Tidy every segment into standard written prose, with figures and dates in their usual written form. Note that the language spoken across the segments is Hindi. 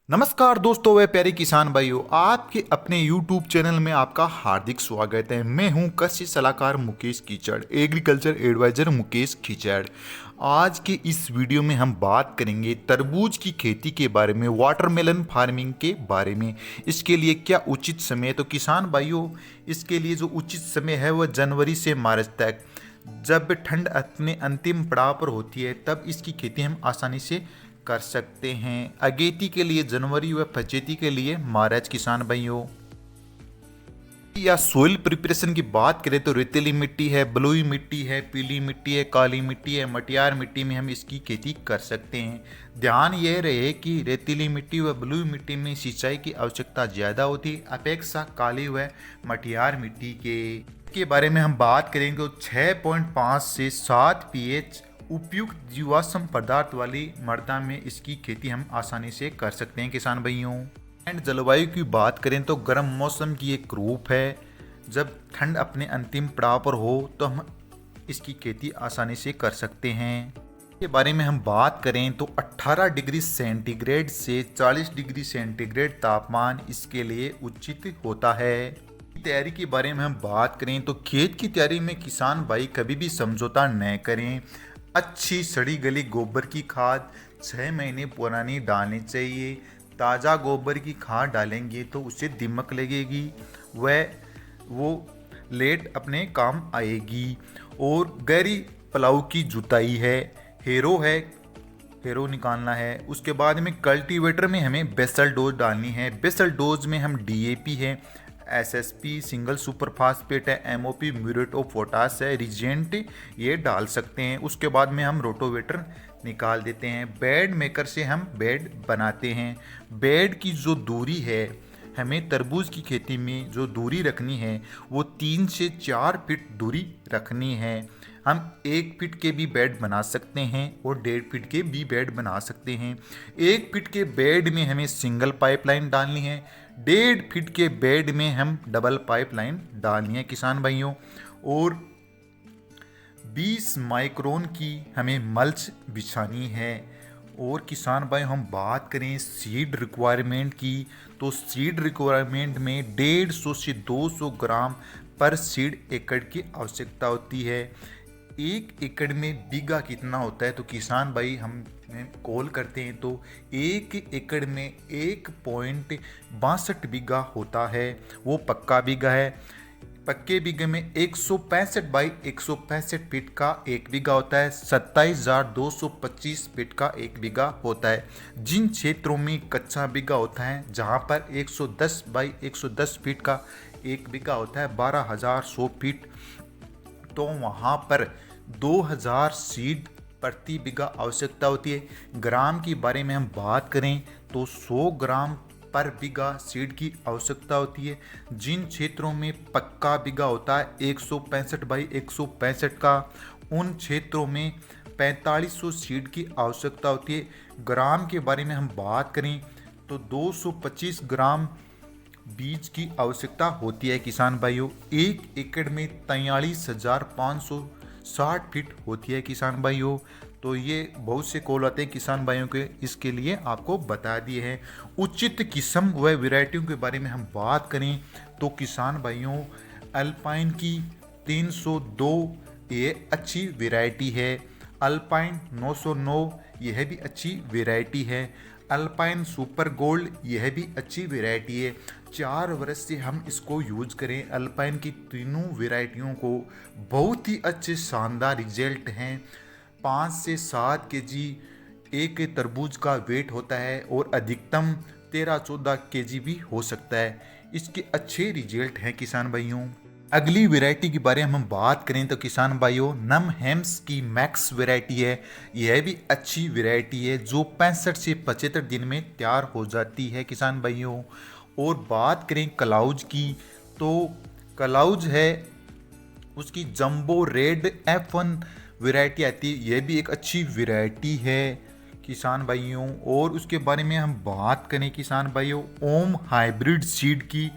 नमस्कार दोस्तों व प्यारे किसान भाइयों, आपके अपने YouTube चैनल में आपका हार्दिक स्वागत है। मैं हूं कृषि सलाहकार मुकेश कीचड़, एग्रीकल्चर एडवाइजर मुकेश कीचड़। आज के इस वीडियो में हम बात करेंगे तरबूज की खेती के बारे में, वाटरमेलन फार्मिंग के बारे में। इसके लिए क्या उचित समय है? तो किसान भाइयों, इसके लिए जो उचित समय है वह जनवरी से मार्च तक, जब ठंड अपने अंतिम पड़ाव पर होती है, तब इसकी खेती हम आसानी से कर सकते हैं। अगेती के लिए जनवरी व फचेती के लिए मार्च। किसान भाइयों, या सोइल प्रिपरेशन की बात करें तो रेतीली मिट्टी है, बलुई मिट्टी है, पीली मिट्टी है, काली मिट्टी है, मटियार मिट्टी में हम इसकी खेती कर सकते हैं। ध्यान यह रहे कि रेतीली मिट्टी व बलुई मिट्टी में सिंचाई की आवश्यकता ज़्यादा होती है अपेक्षा काली व मटियार मिट्टी के बारे में हम बात करेंगे तो 6.5 से 7 pH उपयुक्त जीवाश्म पदार्थ वाली मृदा में इसकी खेती हम आसानी से कर सकते हैं। किसान भाइयों, एंड जलवायु की बात करें तो गर्म मौसम की एक रूप है। जब ठंड अपने अंतिम पड़ाव पर हो तो हम इसकी खेती आसानी से कर सकते हैं। के बारे में हम बात करें तो 18 डिग्री सेंटीग्रेड से 40 डिग्री सेंटीग्रेड तापमान इसके लिए उचित होता है। तैयारी के बारे में हम बात करें तो खेत की तैयारी में किसान भाई कभी भी समझौता न करें। अच्छी सड़ी गली गोबर की खाद 6 महीने पुरानी डालनी चाहिए। ताज़ा गोबर की खाद डालेंगे तो उससे दीमक लगेगी, वो लेट अपने काम आएगी। और गहरी प्लाऊ की जुताई है, हेरो निकालना है। उसके बाद में कल्टीवेटर में हमें बेसल डोज डालनी है। बेसल डोज में हम DAP है, SSP सिंगल सुपर फास्फेट है, MOP म्यूरेट ऑफ पोटास है, रिजेंट ये डाल सकते हैं। उसके बाद में हम रोटोवेटर निकाल देते हैं। बेड मेकर से हम बेड बनाते हैं। बेड की जो दूरी है, हमें तरबूज की खेती में जो दूरी रखनी है वो 3 से 4 फीट दूरी रखनी है। हम 1 फीट के भी बेड बना सकते हैं और 1.5 फीट के भी बेड बना सकते हैं। 1 फीट के बेड में हमें सिंगल पाइपलाइन डालनी है, 1.5 फीट के बेड में हम डबल पाइपलाइन डालनी है। किसान भाइयों, और 20 माइक्रोन की हमें मल्च बिछानी है। और किसान भाई, हम बात करें सीड रिक्वायरमेंट की तो सीड रिक्वायरमेंट में 150 से 200 ग्राम पर सीड एकड़ की आवश्यकता होती है। 1 एकड़ में बीघा कितना होता है? तो किसान भाई, हम कॉल करते हैं तो 1 एकड़ में 1.62 बीघा होता है, वो पक्का बीघा है। पक्के बीघे में 165 बाई 165 फीट का 1 बीघा होता है, 27,225 फीट का 1 बीघा होता है। जिन क्षेत्रों में कच्चा बीघा होता है, जहां पर 110 बाई 110 फीट का 1 बीघा होता है, 12,100 फीट, तो वहां पर 2000 सीड प्रति बीघा आवश्यकता होती है। ग्राम के बारे में हम बात करें तो 100 ग्राम पर बीघा सीड की आवश्यकता होती है। जिन क्षेत्रों में पक्का बीघा होता है 165 बाई 165 का, उन क्षेत्रों में 4500 सीड की आवश्यकता होती है। ग्राम के बारे में हम बात करें तो 225 ग्राम बीज की आवश्यकता होती है। किसान भाइयों, 1 एकड़ में 43,560 फीट होती है। किसान भाइयों, तो ये बहुत से कॉल आते हैं किसान भाइयों के, इसके लिए आपको बता दिए हैं। उचित किस्म व वैरायटियों के बारे में हम बात करें तो किसान भाइयों, अल्पाइन की 302 ये अच्छी वैरायटी है। अल्पाइन 909 यह भी अच्छी वैरायटी है। अल्पाइन सुपर गोल्ड यह भी अच्छी वैरायटी है। 4 वर्ष से हम इसको यूज करें अल्पाइन की तीनों वैरायटियों को, बहुत ही अच्छे शानदार रिजल्ट हैं। 5 से 7 केजी एक तरबूज का वेट होता है और अधिकतम 13-14 केजी भी हो सकता है। इसके अच्छे रिजल्ट हैं किसान भाइयों। अगली वैरायटी के बारे में हम बात करें तो किसान भाइयों, नम हेम्स की मैक्स वैरायटी है। यह भी अच्छी वैरायटी है जो 65 से 75 दिन में तैयार हो जाती है। किसान भाइयों, और बात करें कलाउज की तो कलाउज है, उसकी जंबो रेड F1 वैरायटी आती है। यह भी एक अच्छी वैरायटी है किसान भाइयों। और उसके बारे में हम बात करें किसान भाइयों, ओम हाइब्रिड सीड की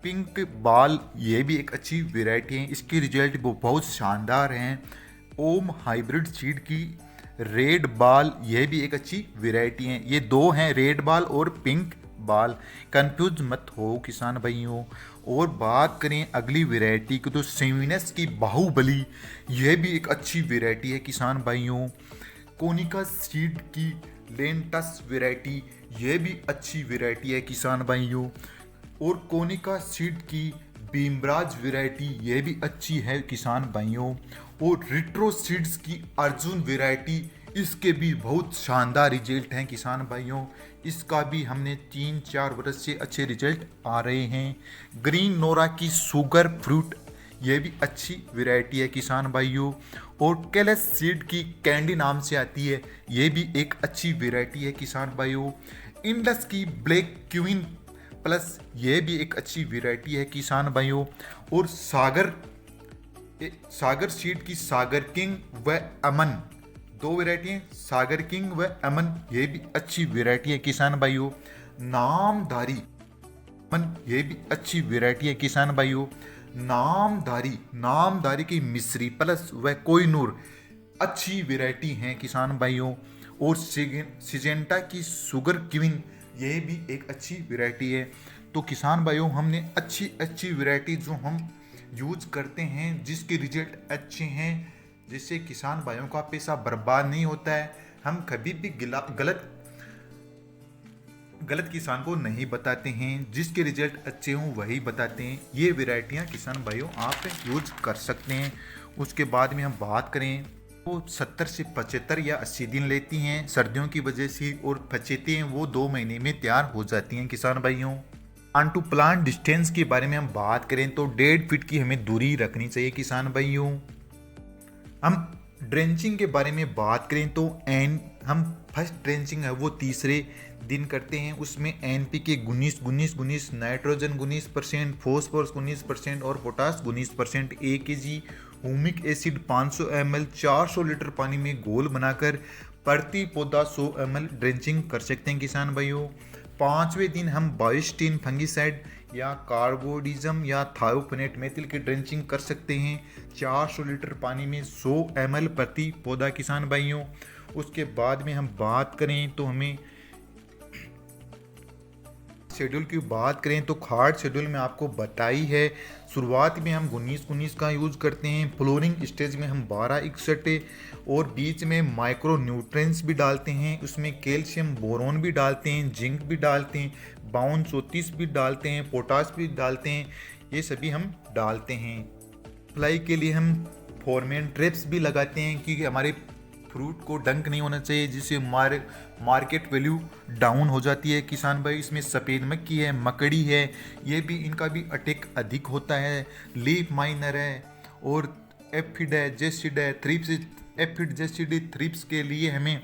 पिंक बाल, ये भी एक अच्छी वैरायटी है। इसके रिजल्ट बहुत शानदार हैं। ओम हाइब्रिड सीड की रेड बाल, यह भी एक अच्छी वैरायटी है। ये दो हैं, रेड बाल और पिंक बाल, कंफ्यूज मत हो किसान भाइयों। और बात करें अगली वैरायटी की तो सेविनस की बाहुबली, यह भी एक अच्छी वैरायटी है किसान भाइयों। कोनिका सीड की लेंटस वैरायटी, यह भी अच्छी वैरायटी है किसान भाइयों। और कोनिका सीड की भीमराज वैरायटी, यह भी अच्छी है किसान भाइयों। और रिट्रो सीड्स की अर्जुन वैरायटी, इसके भी बहुत शानदार रिजल्ट हैं किसान भाइयों। इसका भी हमने 3-4 वर्ष से अच्छे रिजल्ट आ रहे हैं। ग्रीन नोरा की सुगर फ्रूट, यह भी अच्छी वैरायटी है किसान भाइयों। और कैलस सीड की कैंडी नाम से आती है, यह भी एक अच्छी वैरायटी है किसान भाइयों। इंडस की ब्लैक क्वीन प्लस, यह भी एक अच्छी वैरायटी है किसान भाइयों। और सागर सीड की सागर किंग व अमन, दो वैरायटी हैं, सागर किंग व अमन, यह भी अच्छी वैरायटी है किसान भाइयों। नामधारी अमन, यह भी अच्छी वैरायटी है किसान भाइयों। नामधारी की मिश्री प्लस व कोहिनूर, अच्छी वैरायटी हैं किसान भाइयों। और सिजेंटा की सुगर क्वीन, यह भी एक अच्छी वैरायटी है। तो किसान भाइयों, हमने अच्छी वैरायटी जो हम यूज करते हैं, जिसके रिजल्ट अच्छे हैं, जिससे किसान भाइयों का पैसा बर्बाद नहीं होता है। हम कभी भी गलत किसान को नहीं बताते हैं, जिसके रिजल्ट अच्छे हों वही बताते हैं। ये वैरायटियाँ किसान भाइयों आप यूज कर सकते हैं। उसके बाद में हम बात करें वो 70 से 75 या 80 दिन लेती हैं सर्दियों की वजह से, और फचेते हैं वो 2 महीने में तैयार हो जाती हैं किसान भाइयों। प्लांट टू प्लांट डिस्टेंस के बारे में हम बात करें तो 1.5 फीट की हमें दूरी रखनी चाहिए किसान भाइयों। हम ड्रेंचिंग के बारे में बात करें तो हम फर्स्ट ड्रेंचिंग है वो तीसरे दिन करते हैं। उसमें NPK 19 नाइट्रोजन 19%, फॉस्फोरस 19% और potash 19%, 1 kg humic acid 500 ml 400 litre पानी में घोल बनाकर प्रति पौधा 100 ml ड्रेंचिंग कर सकते हैं किसान भाइयों। 5वें दिन हम बायोस्टीन फंगिसाइड या कार्बोडिज्म या थायोफेनेट मेथिल की ड्रेंचिंग कर सकते हैं 400 लीटर पानी में 100 ml प्रति पौधा किसान भाइयों। उसके बाद में हम बात करें तो हमें शेड्यूल की बात करें तो खाद शेड्यूल में आपको बताई है। शुरुआत में हम 19 का यूज़ करते हैं, फ्लोरिंग स्टेज में हम 12-61 और बीच में माइक्रो न्यूट्रिएंट्स भी डालते हैं। उसमें कैल्शियम बोरोन भी डालते हैं, जिंक भी डालते हैं, बाउन 34 भी डालते हैं, पोटास भी डालते हैं, ये सभी हम डालते हैं। अप्लाई के लिए हम फोरमेन ट्रैप्स भी लगाते हैं क्योंकि हमारे फ्रूट को डंक नहीं होना चाहिए, जिससे मार्केट वैल्यू डाउन हो जाती है किसान भाई। इसमें सफ़ेद मक्खी है, मकड़ी है, ये भी इनका भी अटैक अधिक होता है। लीफ माइनर है और एफिड है, जेसिड है, थ्रिप्स, एफिड जेसिड थ्रिप्स के लिए हमें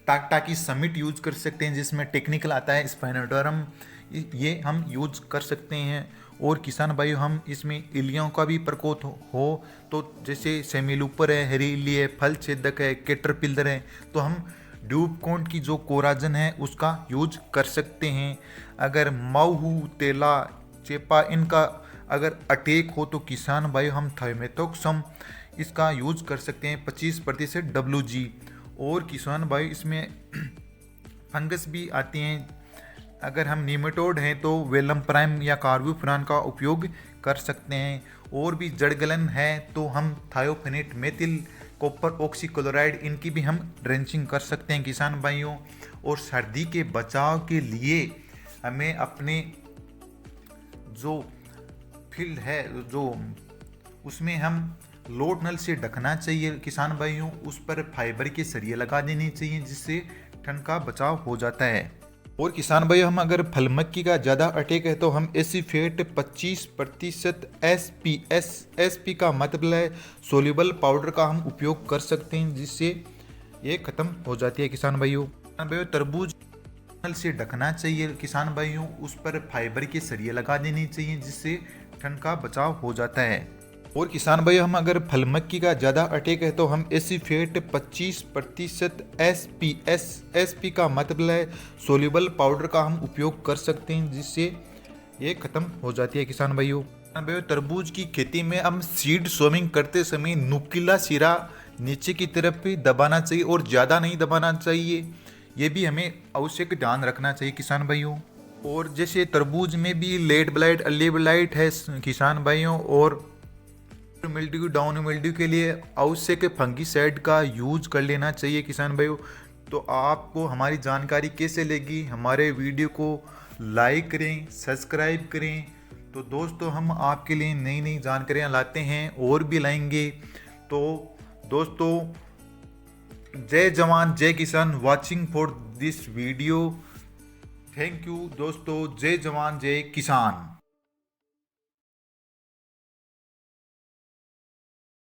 टाकी समिट यूज कर सकते हैं, जिसमें टेक्निकल आता है स्पाइनोडोरम, ये हम यूज कर सकते हैं। और किसान भाई हम इसमें इलियों का भी प्रकोप हो तो जैसे सेमिलूपर है, हेरीली है, फल छेदक है, कैटरपिलर है, तो हम ड्यूबकॉन्ट की जो कोराजन है उसका यूज कर सकते हैं। अगर माहू, तेला, चेपा इनका अगर अटैक हो तो किसान भाई हम थायोमेथोक्सम इसका यूज कर सकते हैं 25% WG। और किसान भाई इसमें फंगस भी आती हैं, अगर हम नीमेटोड हैं तो वेलम प्राइम या कार्बोफ्यूरान का उपयोग कर सकते हैं। और भी जड़गलन है तो हम थायोफेनेट मेथिल, कॉपर ऑक्सीक्लोराइड, इनकी भी हम ड्रेंचिंग कर सकते हैं किसान भाइयों। और सर्दी के बचाव के लिए हमें अपने जो फील्ड है जो उसमें हम लोड नल से ढकना चाहिए किसान भाइयों, उस पर फाइबर के सरिये लगा देने चाहिए, जिससे ठंड का बचाव हो जाता है। और किसान भाइयों हम अगर फल मक्खी का ज़्यादा अटैक है तो हम एसीफेट 25% SP का मतलब है सोल्यूबल पाउडर का हम उपयोग कर सकते हैं, जिससे ये ख़त्म हो जाती है किसान भाइयों। तरबूज नल से ढकना चाहिए किसान भाइयों, उस पर फाइबर के सरिये लगा देने चाहिए, जिससे ठंड का बचाव हो जाता है। और किसान भाइयों हम अगर फल मक्खी का ज़्यादा अटैक है तो हम एसीफेट 25% SP का मतलब है सोल्यूबल पाउडर का हम उपयोग कर सकते हैं, जिससे ये ख़त्म हो जाती है किसान भाइयों। तरबूज की खेती में हम सीड सोमिंग करते समय नुकीला सिरा नीचे की तरफ भी दबाना चाहिए और ज़्यादा नहीं दबाना चाहिए, ये भी हमें आवश्यक ध्यान रखना चाहिए किसान भाइयों। और जैसे तरबूज में भी लेट ब्लाइट अर्ली ब्लाइट है किसान भाइयों, और मिल्ड्यू डाउन मिल्ड्यू के लिए आवश्यक फंगीसाइड का यूज कर लेना चाहिए किसान भाइयों। तो आपको हमारी जानकारी कैसे लगी, हमारे वीडियो को लाइक करें, सब्सक्राइब करें। तो दोस्तों हम आपके लिए नई नई जानकारियाँ लाते हैं और भी लाएंगे। तो दोस्तों जय जवान जय किसान, watching for this video. Thank you दोस्तों, जय जवान जय किसान।